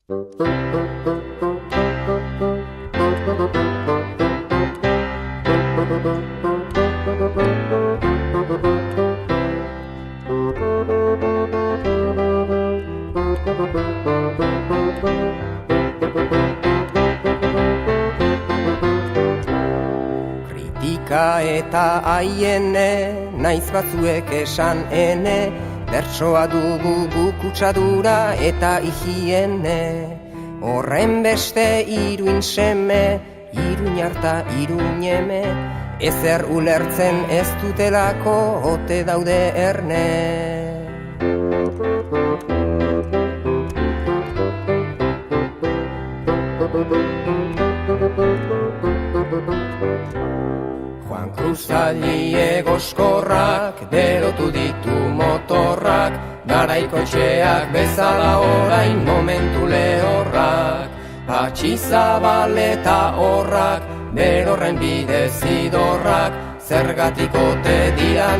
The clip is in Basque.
Kritika eta aiene, naiz batzuek esan ene, bertsoa dugu gukutsadura eta higiene. Horren beste iruin seme, iruin harta iruñeme, ezer ulertzen ez dutelako ote daude erne. Juan Cruzalli egoskorrak, berotu ditu motorrak, garaiko etxeak bezala orain momentu lehorrak. Patxi Zabal eta horrak, berorren bidez idorrak, zergatik ote dira